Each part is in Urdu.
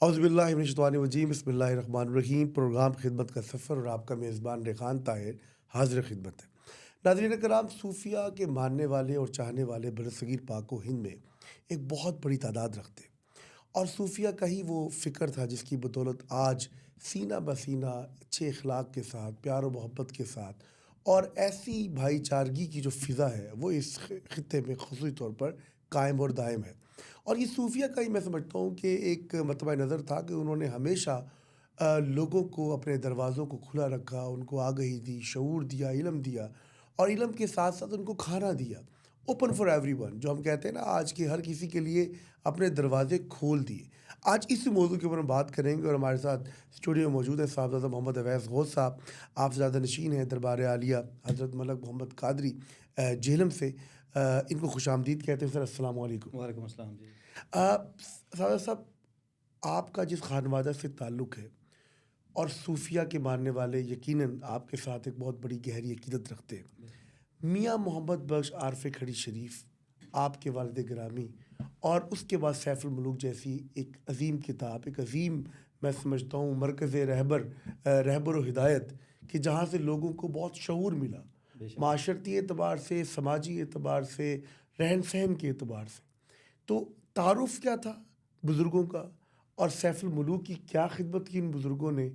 اعوذ باللہ من الشیطان الرجیم، بسم اللہ الرحمن الرحیم۔ پروگرام خدمت کا سفر اور آپ کا میزبان ریحان طاہر حاضر خدمت ہے۔ ناظرین کرام، صوفیہ کے ماننے والے اور چاہنے والے برصغیر پاک و ہند میں ایک بہت بڑی تعداد رکھتے ہیں، اور صوفیہ کا ہی وہ فکر تھا جس کی بدولت آج سینہ بسینہ اچھے اخلاق کے ساتھ، پیار و محبت کے ساتھ اور ایسی بھائی چارگی کی جو فضا ہے وہ اس خطے میں خصوصی طور پر قائم اور دائم ہے۔ اور یہ صوفیہ کا ہی میں سمجھتا ہوں کہ ایک مطبع نظر تھا کہ انہوں نے ہمیشہ لوگوں کو اپنے دروازوں کو کھلا رکھا، ان کو آگہی دی، شعور دیا، علم دیا، اور علم کے ساتھ ساتھ ان کو کھانا دیا، اوپن فار ایوری ون، جو ہم کہتے ہیں نا آج کے ہر کسی کے لیے اپنے دروازے کھول دیے۔ آج اس موضوع کے اوپر ہم بات کریں گے، اور ہمارے ساتھ اسٹوڈیو میں موجود ہیں صاحبزادہ محمد اویس غوث صاحب، آپ زیادہ نشین ہیں دربار عالیہ حضرت ملک محمد قادری جہلم سے۔ ان کو خوش آمدید کہتے ہیں سر، السلام علیکم۔ وعلیکم السلام جی۔ سادہ صاحب، آپ کا جس خانوادہ سے تعلق ہے اور صوفیہ کے ماننے والے یقیناً آپ کے ساتھ ایک بہت بڑی گہری عقیدت رکھتے ہیں۔ میاں محمد بخش عارف کھڑی شریف، آپ کے والد گرامی، اور اس کے بعد سیف الملوک جیسی ایک عظیم کتاب، ایک عظیم میں سمجھتا ہوں مرکز رہبر و ہدایت، کہ جہاں سے لوگوں کو بہت شعور ملا، معاشرتی اعتبار سے، سماجی اعتبار سے، رہن سہن کے اعتبار سے۔ تو تعارف کیا تھا بزرگوں کا، اور سیف الملوک کی کیا خدمت کی ان بزرگوں نے،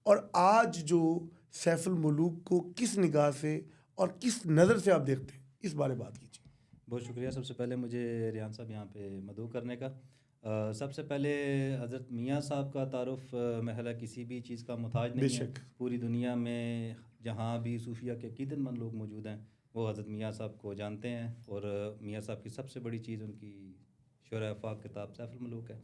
اور آج جو سیف الملوک کو کس نگاہ سے اور کس نظر سے آپ دیکھتے ہیں، اس بارے بات کیجیے۔ بہت شکریہ سب سے پہلے مجھے ریحان صاحب یہاں پہ مدعو کرنے کا۔ سب سے پہلے حضرت میاں صاحب کا تعارف محض کسی بھی چیز کا محتاج بے نہیں ہے۔ شک، پوری دنیا میں جہاں بھی صوفیہ کے عقیدت مند لوگ موجود ہیں وہ حضرت میاں صاحب کو جانتے ہیں، اور میاں صاحب کی سب سے بڑی چیز ان کی شرح افاق کتاب سیف الملوک ہے۔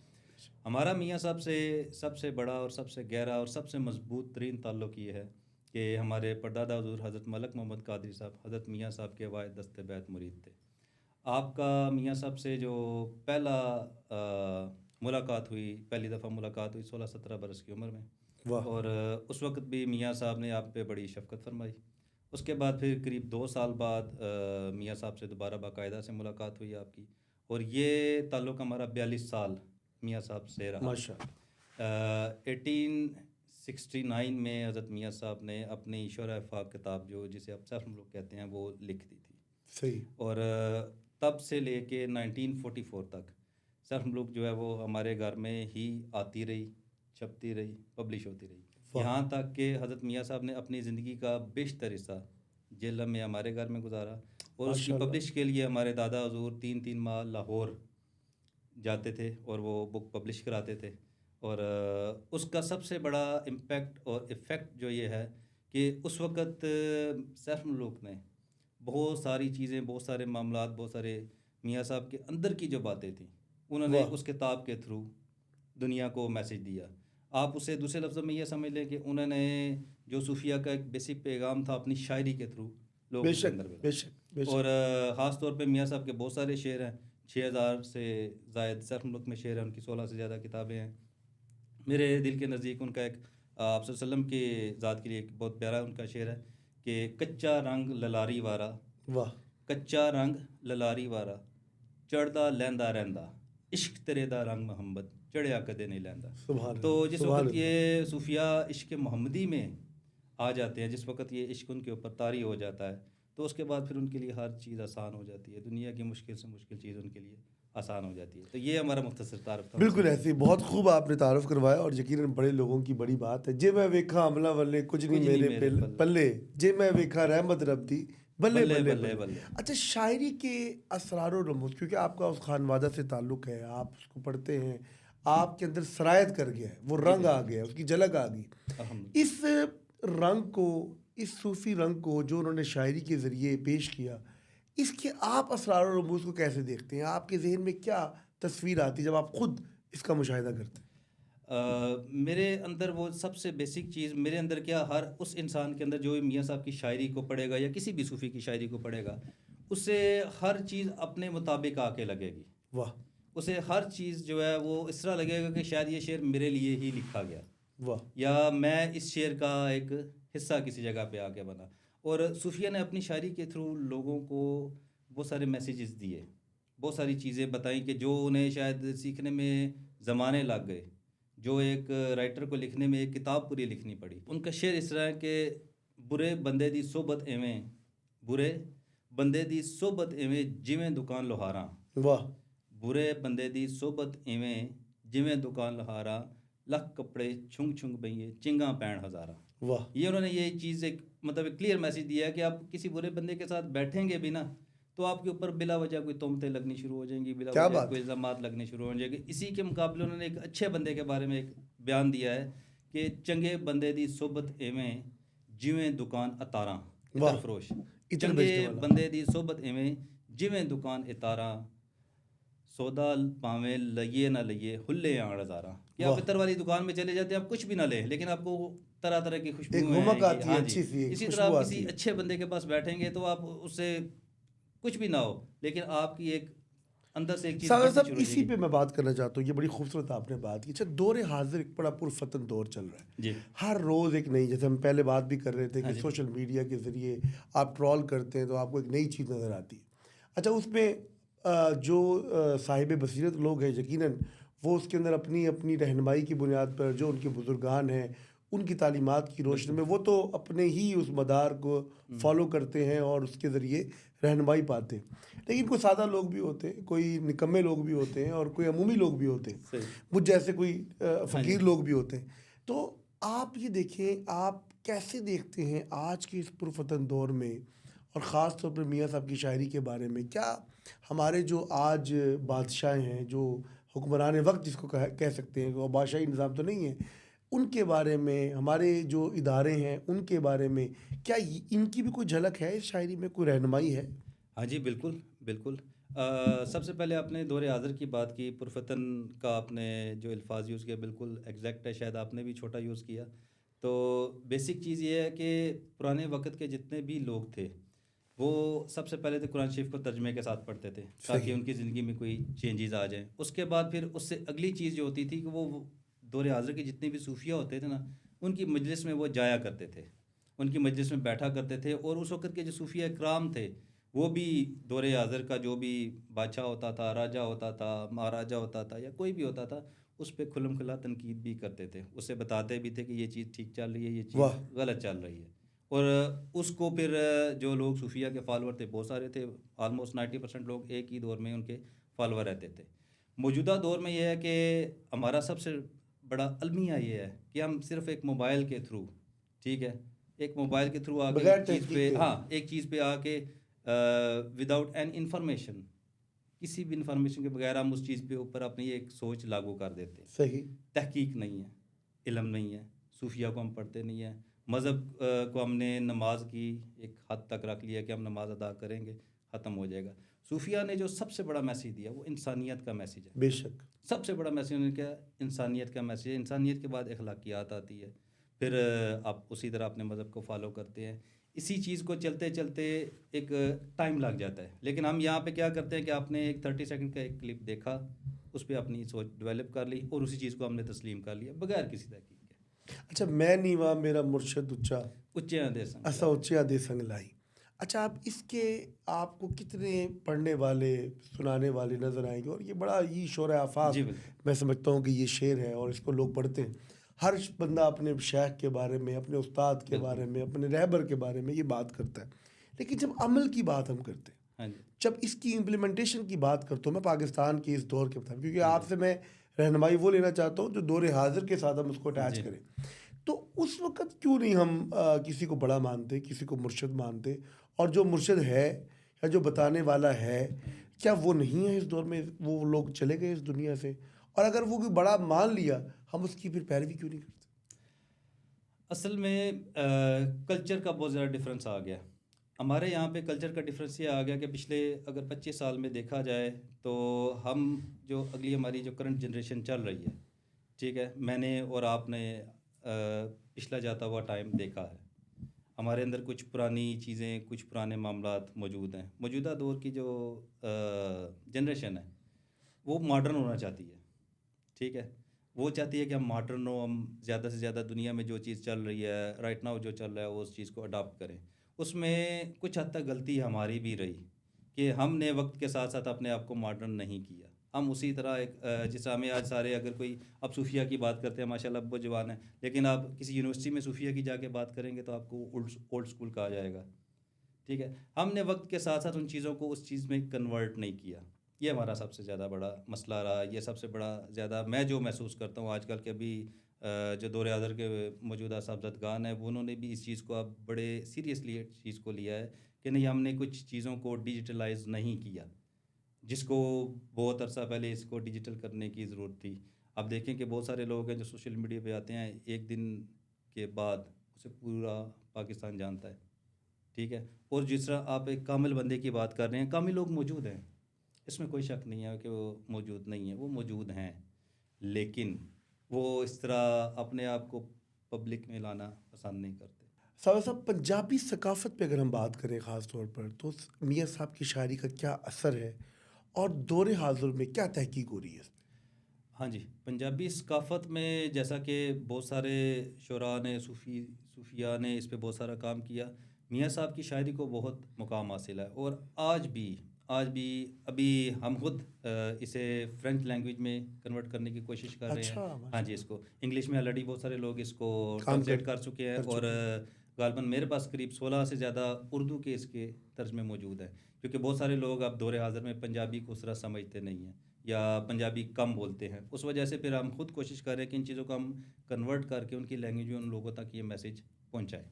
ہمارا میاں صاحب سے سب سے بڑا اور سب سے گہرا اور سب سے مضبوط ترین تعلق یہ ہے کہ ہمارے پردادا حضور حضرت ملک محمد قادری صاحب حضرت میاں صاحب کے واحد دست بیت مرید تھے۔ آپ کا میاں صاحب سے جو پہلا ملاقات ہوئی، پہلی دفعہ ملاقات ہوئی 16-17 برس کی عمر میں، واہ، اور اس وقت بھی میاں صاحب نے آپ پہ بڑی شفقت فرمائی۔ اس کے بعد پھر قریب 2 سال بعد میاں صاحب سے دوبارہ باقاعدہ سے ملاقات ہوئی آپ کی، اور یہ تعلق ہمارا 42 سال میاں صاحب سے رہا۔ ماشاء اللہ۔ 1869 میں حضرت میاں صاحب نے اپنی شرح افاق کتاب جو جسے آپ سیف الملوک کہتے ہیں وہ لکھ دی تھی، صحیح۔ اور تب سے لے کے 1944 تک سیف الملوک جو ہے وہ ہمارے گھر میں ہی آتی رہی، چھپتی رہی، پبلش ہوتی رہی، واہ، یہاں تک کہ حضرت میاں صاحب نے اپنی زندگی کا بیشتر حصہ جہلم میں ہمارے گھر میں گزارا، اور اس کی ماشاء اللہ۔ پبلش کے لیے ہمارے دادا حضور 3 ماہ لاہور جاتے تھے اور وہ بک پبلش کراتے تھے۔ اور اس کا سب سے بڑا امپیکٹ اور ایفیکٹ جو یہ ہے کہ اس وقت سیف الملوک نے بہت ساری چیزیں، بہت سارے معاملات، بہت سارے میاں صاحب کے اندر کی جو باتیں تھیں انہوں نے واہ، اس کتاب کے تھرو دنیا کو میسج دیا۔ آپ اسے دوسرے لفظوں میں یہ سمجھ لیں کہ انہوں نے جو صوفیہ کا ایک بیسک پیغام تھا اپنی شاعری کے تھرو لوگوں بے کے شک، اندر بے ملا۔ شک، بے اور شک۔ خاص طور پہ میاں صاحب کے بہت سارے شعر ہیں، 6000 سے زائد سیف الملوک میں شعر ہیں، ان کی 16 سے زیادہ کتابیں ہیں۔ میرے دل کے نزدیک ان کا ایک آپ صلی اللہ علیہ وسلم کی ذات کے لیے ایک بہت پیارا ان کا شعر ہے کہ کچا رنگ للاری وارا، واہ، کچا رنگ للاری وارا چڑھدا لیندا رہندا، عشق تیرے دا رنگ محمد چڑھیا کدے نہیں لیندا۔ سبحان تو اللہ، جس سبحان وقت اللہ۔ یہ صوفیہ عشق محمدی میں آ جاتے ہیں، جس وقت یہ عشق ان کے اوپر طاری ہو جاتا ہے، تو اس کے بعد پھر ان کے لیے ہر چیز آسان ہو جاتی ہے، دنیا کی مشکل سے مشکل چیز ان کے لیے آسان ہو جاتی ہے۔ تو یہ ہمارا مختصر تعارف تھا ان سے۔ بالکل ایسے ہی بہت خوب آپ نے تعارف کروایا، اور یقیناً بڑے لوگوں کی بڑی بات ہے۔ جے میں ویکھا عملہ والے کچھ نہیں میرے پلے، جے میں ویکھا رحمت رب دی بلے بلے بلے بلے بلے۔ بلے۔ اچھا، شاعری کے اسرار و رموز، کیونکہ آپ کا اس خانوادہ سے تعلق ہے، آپ اس کو پڑھتے ہیں، آپ کے اندر سرایت کر گیا ہے، وہ رنگ آ گیا، اس کی جھلک آ گئی۔ الحمدللہ۔ اس رنگ کو، اس صوفی رنگ کو جو انہوں نے شاعری کے ذریعے پیش کیا، اس کے آپ اسرار و رموز کو کیسے دیکھتے ہیں؟ آپ کے ذہن میں کیا تصویر آتی ہے جب آپ خود اس کا مشاہدہ کرتے ہیں؟ میرے اندر وہ سب سے بیسک چیز، میرے اندر کیا، ہر اس انسان کے اندر جو میاں صاحب کی شاعری کو پڑھے گا یا کسی بھی صوفی کی شاعری کو پڑھے گا، اسے ہر چیز اپنے مطابق آ کے لگے گی۔ واہ، اسے ہر چیز جو ہے وہ اس طرح لگے گا کہ شاید یہ شعر میرے لیے ہی لکھا گیا، واہ، یا میں اس شعر کا ایک حصہ کسی جگہ پہ آ کے بنا۔ اور صوفیہ نے اپنی شاعری کے تھرو لوگوں کو بہت سارے میسیجز دیے، بہت ساری چیزیں بتائیں کہ جو انہیں شاید سیکھنے میں زمانے لگ گئے، جو ایک رائٹر کو لکھنے میں ایک کتاب پوری لکھنی پڑی. ان کا شعر اس طرح ہے کہ برے بندے دی صحبت ایویں برے بندے دی صحبت ایویں جویں دکان لوہاراں. واہ. برے بندے دی صحبت ایویں جویں دکان لوہاراں لکھ کپڑے چھنگ چھنگ بئیے چنگاں پین ہزاراں. واہ. یہ انہوں نے یہ چیز ایک مطلب ایک کلیئر میسیج دیا ہے کہ آپ کسی برے بندے کے ساتھ بیٹھیں گے بھی نا تو آپ کے اوپر بلا وجہ کوئی تہمتیں لگنی شروع ہو جائیں گی, بلا کیا وجہ بات کوئی الزامات لگنے شروع ہو جائیں گے. اسی کے مقابلے انہوں نے ایک اچھے بندے کے بارے میں ایک بیان دیا ہے کہ چنگے بندے دی صحبت ایویں جویں دکان اتاراں. عطر فروش. چنگے بندے دی صحبت ایویں جویں دکان اتاراں سودا پاویں لئیے نہ لئیے ہلے آن ہزاراں. کہ آپ عطر والی دکان میں چلے جاتے ہیں, آپ کچھ بھی نہ لیں لیکن آپ کو طرح طرح کی خوشبو ہیں. ہاں جی, اسی طرح آپ کسی اچھے بندے کے پاس بیٹھیں گے تو آپ اس سے کچھ بھی نہ ہو لیکن آپ کی ایک اندر سے ایک چیز ساگر صاحب اسی پہ میں بات کرنا چاہتا ہوں. یہ بڑی خوبصورت آپ نے بات کی. اچھا, دور حاضر ایک بڑا پرفتن دور چل رہا ہے جی. ہر روز ایک نئی, جیسے ہم پہلے بات بھی کر رہے تھے کہ سوشل میڈیا کے ذریعے آپ ٹرول کرتے ہیں تو آپ کو ایک نئی چیز نظر آتی ہے. اچھا, اس میں جو صاحب بصیرت لوگ ہیں یقیناً وہ اس کے اندر اپنی اپنی رہنمائی کی بنیاد پر جو ان کے بزرگان ہیں ان کی تعلیمات کی روشنی میں وہ تو اپنے ہی اس مدار کو فالو کرتے ہیں اور اس کے ذریعے رہنمائی پاتے ہیں. لیکن کوئی سادہ لوگ بھی ہوتے ہیں, کوئی نکمے لوگ بھی ہوتے ہیں اور کوئی عمومی لوگ بھی ہوتے ہیں, مجھ جیسے کوئی فقیر لوگ بھی ہوتے ہیں. تو آپ یہ دیکھیں, آپ کیسے دیکھتے ہیں آج کے اس پرفتن دور میں اور خاص طور پر میاں صاحب کی شاعری کے بارے میں, کیا ہمارے جو آج بادشاہ ہیں, جو حکمران وقت جس کو کہہ سکتے ہیں, وہ بادشاہی نظام تو نہیں ہے, ان کے بارے میں, ہمارے جو ادارے ہیں ان کے بارے میں, کیا ان کی بھی کوئی جھلک ہے اس شاعری میں, کوئی رہنمائی ہے؟ ہاں جی, بالکل بالکل. سب سے پہلے آپ نے دور حاضر کی بات کی, پرفتن کا آپ نے جو الفاظ یوز کیا بالکل ایگزیکٹ ہے, شاید آپ نے بھی چھوٹا یوز کیا. تو بیسک چیز یہ ہے کہ پرانے وقت کے جتنے بھی لوگ تھے وہ سب سے پہلے تو قرآن شریف کو ترجمے کے ساتھ پڑھتے تھے تاکہ ان کی زندگی میں کوئی چینجز آ جائیں. اس کے بعد پھر اس سے اگلی چیز جو ہوتی تھی کہ وہ دور حاضر کے جتنے بھی صوفیہ ہوتے تھے نا ان کی مجلس میں وہ جایا کرتے تھے, ان کی مجلس میں بیٹھا کرتے تھے. اور اس وقت کے جو صوفیہ اکرام تھے وہ بھی دور حاضر کا جو بھی بادشاہ ہوتا تھا, راجہ ہوتا تھا, مہاراجہ ہوتا تھا یا کوئی بھی ہوتا تھا اس پہ کھلم کھلا تنقید بھی کرتے تھے, اسے بتاتے بھی تھے کہ یہ چیز ٹھیک چل رہی ہے, یہ چیز غلط چل رہی ہے. اور اس کو پھر جو لوگ صوفیہ کے فالوور تھے بہت سارے تھے, آلموسٹ 90% لوگ ایک ہی دور میں ان کے فالوور رہتے تھے. موجودہ دور میں یہ ہے کہ ہمارا سب سے بڑا المیہ یہ ہے کہ ہم صرف ایک موبائل کے تھرو, ٹھیک ہے, ایک موبائل کے تھرو آ کے ایک چیز پہ آ کے وداؤٹ این انفارمیشن, کسی بھی انفارمیشن کے بغیر ہم اس چیز پہ اوپر اپنی ایک سوچ لاگو کر دیتے ہیں. صحیح. تحقیق نہیں ہے, علم نہیں ہے, صوفیہ کو ہم پڑھتے نہیں ہیں, مذہب کو ہم نے نماز کی ایک حد تک رکھ لیا کہ ہم نماز ادا کریں گے ختم ہو جائے گا. صوفیہ نے جو سب سے بڑا میسیج دیا وہ انسانیت کا میسیج ہے. بے شک سب سے بڑا میسیج انہوں نے کیا, انسانیت کا میسیج ہے. انسانیت کے بعد اخلاقیات آتی ہے, پھر آپ اسی طرح اپنے مذہب کو فالو کرتے ہیں. اسی چیز کو چلتے چلتے ایک ٹائم لگ جاتا ہے. لیکن ہم یہاں پہ کیا کرتے ہیں کہ آپ نے ایک 30 سیکنڈ کا ایک کلپ دیکھا, اس پہ اپنی سوچ ڈیولپ کر لی اور اسی چیز کو ہم نے تسلیم کر لیا بغیر کسی تحقیق کے. اچھا, میں نیوا میرا مرشد اچا اچیاں دے سنگ ایسا اچیا دے سنگ لائی. اچھا, آپ اس کے آپ کو کتنے پڑھنے والے سنانے والے نظر آئیں گے؟ اور یہ بڑا ہی شور آفاق میں سمجھتا ہوں کہ یہ شعر ہے اور اس کو لوگ پڑھتے ہیں. ہر بندہ اپنے شیخ کے بارے میں, اپنے استاد کے بارے میں, اپنے رہبر کے بارے میں یہ بات کرتا ہے. لیکن جب عمل کی بات ہم کرتے ہیں, جب اس کی امپلیمنٹیشن کی بات کرتا ہوں میں پاکستان کے اس دور کے مطابق, کیونکہ آپ سے میں رہنمائی وہ لینا چاہتا ہوں جو دور حاضر کے ساتھ ہم اس کو اٹیچ کریں, تو اس وقت کیوں نہیں ہم کسی کو بڑا مانتے, کسی کو مرشد مانتے, اور جو مرشد ہے یا جو بتانے والا ہے کیا وہ نہیں ہے اس دور میں, وہ لوگ چلے گئے اس دنیا سے, اور اگر وہ کوئی بڑا مان لیا ہم اس کی پھر پیروی کیوں نہیں کرتے؟ اصل میں کلچر کا بہت زیادہ ڈفرینس آ گیا. ہمارے یہاں پہ کلچر کا ڈفرینس یہ آ گیا کہ پچھلے اگر 25 سال میں دیکھا جائے تو ہم جو اگلی ہماری جو کرنٹ جنریشن چل رہی ہے, ٹھیک ہے, میں نے اور آپ نے پچھلا جاتا ہوا ٹائم دیکھا ہے. ہمارے اندر کچھ پرانی چیزیں, کچھ پرانے معاملات موجود ہیں. موجودہ دور کی جو جنریشن ہے وہ ماڈرن ہونا چاہتی ہے, ٹھیک ہے, وہ چاہتی ہے کہ ہم ماڈرن ہو, ہم زیادہ سے زیادہ دنیا میں جو چیز چل رہی ہے رائٹ ناؤ جو چل رہا ہے وہ اس چیز کو اڈاپٹ کریں. اس میں کچھ حد تک غلطی ہماری بھی رہی کہ ہم نے وقت کے ساتھ ساتھ اپنے آپ کو ماڈرن نہیں کیا. ہم اسی طرح ایک جس ہمیں آج سارے اگر کوئی اب صوفیہ کی بات کرتے ہیں ماشاء اللہ اب وہ جوان ہیں، لیکن آپ کسی یونیورسٹی میں صوفیہ کی جا کے بات کریں گے تو آپ کو اولڈ اسکول کہا جائے گا، ٹھیک ہے. ہم نے وقت کے ساتھ ساتھ ان چیزوں کو اس چیز میں کنورٹ نہیں کیا. یہ ہمارا سب سے زیادہ بڑا مسئلہ رہا. یہ سب سے بڑا زیادہ میں جو محسوس کرتا ہوں آج کل کے ابھی جو دور حاضر کے موجودہ صاحبزدگان ہیں وہ انہوں نے بھی اس چیز کو اب بڑے سیریسلی اس چیز کو لیا ہے کہ نہیں ہم نے کچھ چیزوں کو ڈیجیٹلائز نہیں کیا، جس کو بہت عرصہ پہلے اس کو ڈیجیٹل کرنے کی ضرورت تھی. اب دیکھیں کہ بہت سارے لوگ ہیں جو سوشل میڈیا پہ آتے ہیں، ایک دن کے بعد اسے پورا پاکستان جانتا ہے، ٹھیک ہے. اور جس طرح آپ ایک کامل بندے کی بات کر رہے ہیں، کامل لوگ موجود ہیں، اس میں کوئی شک نہیں ہے کہ وہ موجود نہیں ہیں، وہ موجود ہیں، لیکن وہ اس طرح اپنے آپ کو پبلک میں لانا پسند نہیں کرتے. صاحب پنجابی ثقافت پہ اگر ہم بات کریں خاص طور پر تو میاں صاحب کی شاعری کا کیا اثر ہے اور دور حاضر میں کیا تحقیق ہو رہی ہے اس پہ؟ ہاں جی، پنجابی ثقافت میں جیسا کہ بہت سارے شعراء نے صوفیاء نے اس پہ بہت سارا کام کیا. میاں صاحب کی شاعری کو بہت مقام حاصل ہے، اور آج بھی ابھی ہم خود اسے فرینچ لینگویج میں کنورٹ کرنے کی کوشش کر رہے ہیں. اچھا ہاں ماشاء جی، اس اللہ، کو انگلش میں آلریڈی بہت سارے لوگ اس کو کام ٹرانسلیٹ کر چکے ہیں، کر اور چکے ہیں. غالباً میرے پاس قریب 16 سے زیادہ اردو کے اس کے ترجمے موجود ہیں، کیونکہ بہت سارے لوگ اب دور حاضر میں پنجابی کو اس طرح سمجھتے نہیں ہیں یا پنجابی کم بولتے ہیں. اس وجہ سے پھر ہم خود کوشش کر رہے ہیں کہ ان چیزوں کو ہم کنورٹ کر کے ان کی لینگویج میں ان لوگوں تک یہ میسیج پہنچائیں.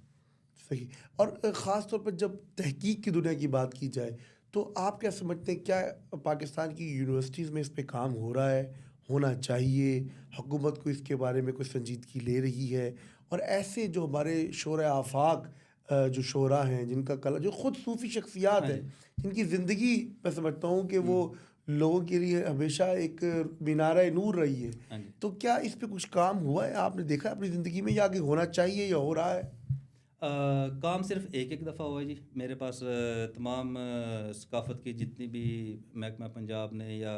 صحیح. اور خاص طور پر جب تحقیق کی دنیا کی بات کی جائے تو آپ کیا سمجھتے ہیں، کیا پاکستان کی یونیورسٹیز میں اس پہ کام ہو رہا ہے، ہونا چاہیے، حکومت کو اس کے بارے میں کوئی سنجیدگی لے رہی ہے؟ اور ایسے جو ہمارے شعراء آفاق جو شعراء ہیں جن کا کلام جو خود صوفی شخصیات ہاں ہیں، جی. جن کی زندگی میں سمجھتا ہوں کہ وہ ہوں. لوگوں کے لیے ہمیشہ ایک مینارہ نور رہی ہے، ہاں جی. تو کیا اس پہ کچھ کام ہوا ہے، آپ نے دیکھا ہے اپنی زندگی میں، یا کہ ہونا چاہیے یا ہو رہا ہے؟ کام صرف ایک دفعہ ہوا ہے جی. میرے پاس تمام ثقافت کی جتنی بھی محکمہ پنجاب نے یا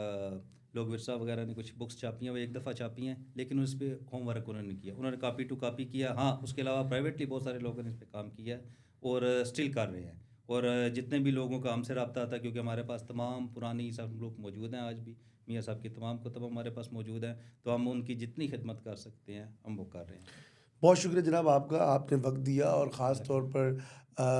لوگ ورثہ وغیرہ نے کچھ بکس چھاپی ہیں وہ ایک دفعہ چھاپی ہیں، لیکن اس پہ ہوم ورک انہوں نے کیا، انہوں نے کاپی ٹو کاپی کیا. ہاں اس کے علاوہ پرائیویٹلی بہت سارے لوگوں نے اس پہ کام کیا ہے اور اسٹل کر رہے ہیں. اور جتنے بھی لوگوں کا ہم سے رابطہ تھا، کیونکہ ہمارے پاس تمام پرانی سب لوگ موجود ہیں، آج بھی میاں صاحب کی تمام کتب ہمارے پاس موجود ہیں، تو ہم ان کی جتنی خدمت کر سکتے ہیں ہم وہ کر رہے ہیں. بہت شکریہ جناب آپ کا، آپ نے وقت دیا، اور خاص اللہ طور پر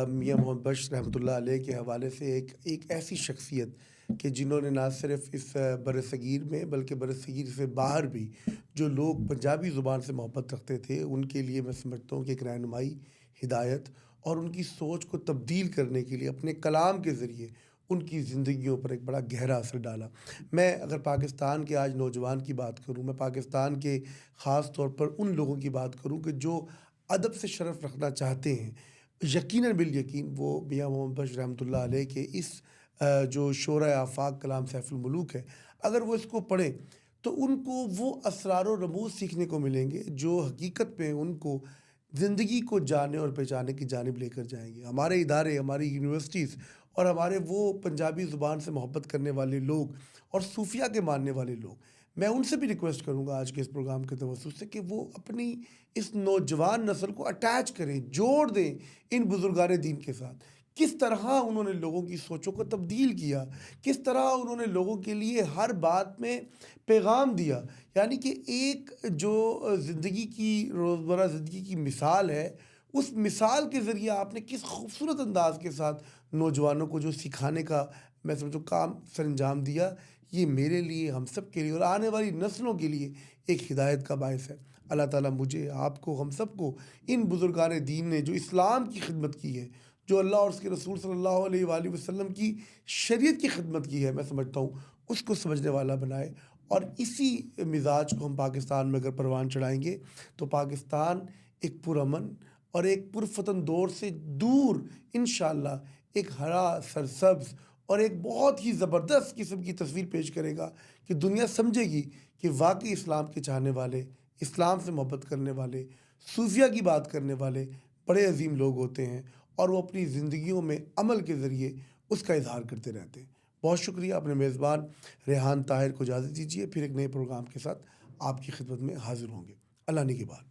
میاں محمد بخش رحمۃ اللہ علیہ کے حوالے سے ایک ایسی شخصیت کہ جنہوں نے نہ صرف اس بر صغیر میں بلکہ بر صغیر سے باہر بھی جو لوگ پنجابی زبان سے محبت رکھتے تھے ان کے لیے میں سمجھتا ہوں کہ ایک رہنمائی، ہدایت اور ان کی سوچ کو تبدیل کرنے کے لیے اپنے کلام کے ذریعے ان کی زندگیوں پر ایک بڑا گہرا اثر ڈالا. میں اگر پاکستان کے آج نوجوان کی بات کروں، میں پاکستان کے خاص طور پر ان لوگوں کی بات کروں کہ جو ادب سے شرف رکھنا چاہتے ہیں، یقیناً بالیقین وہ میاں محمد بخش رحمۃ اللہ علیہ کے اس جو شعراء آفاق کلام سیف الملوک ہے، اگر وہ اس کو پڑھیں تو ان کو وہ اسرار و رموز سیکھنے کو ملیں گے جو حقیقت میں ان کو زندگی کو جاننے اور پہچانے کی جانب لے کر جائیں گے. ہمارے ادارے، ہماری یونیورسٹیز اور ہمارے وہ پنجابی زبان سے محبت کرنے والے لوگ اور صوفیہ کے ماننے والے لوگ، میں ان سے بھی ریکویسٹ کروں گا آج کے اس پروگرام کے توسط سے کہ وہ اپنی اس نوجوان نسل کو اٹیچ کریں، جوڑ دیں ان بزرگان دین کے ساتھ. کس طرح انہوں نے لوگوں کی سوچوں کو تبدیل کیا، کس طرح انہوں نے لوگوں کے لیے ہر بات میں پیغام دیا. یعنی کہ ایک جو زندگی کی روزمرہ زندگی کی مثال ہے، اس مثال کے ذریعے آپ نے کس خوبصورت انداز کے ساتھ نوجوانوں کو جو سکھانے کا میں سمجھو کام سر انجام دیا، یہ میرے لیے، ہم سب کے لیے اور آنے والی نسلوں کے لیے ایک ہدایت کا باعث ہے. اللہ تعالیٰ مجھے، آپ کو، ہم سب کو ان بزرگان دین نے جو اسلام کی خدمت کی ہے، جو اللہ اور اس کے رسول صلی اللہ علیہ وآلہ وسلم کی شریعت کی خدمت کی ہے، میں سمجھتا ہوں اس کو سمجھنے والا بنائے. اور اسی مزاج کو ہم پاکستان میں اگر پروان چڑھائیں گے تو پاکستان ایک پرامن اور ایک پرفتن دور سے دور انشاءاللہ ایک ہرا سرسبز اور ایک بہت ہی زبردست قسم کی تصویر پیش کرے گا کہ دنیا سمجھے گی کہ واقعی اسلام کے چاہنے والے، اسلام سے محبت کرنے والے، صوفیہ کی بات کرنے والے بڑے عظیم لوگ ہوتے ہیں اور وہ اپنی زندگیوں میں عمل کے ذریعے اس کا اظہار کرتے رہتے ہیں. بہت شکریہ. اپنے میزبان ریحان طاہر کو اجازت دیجیے، پھر ایک نئے پروگرام کے ساتھ آپ کی خدمت میں حاضر ہوں گے. اللہ نگہبان.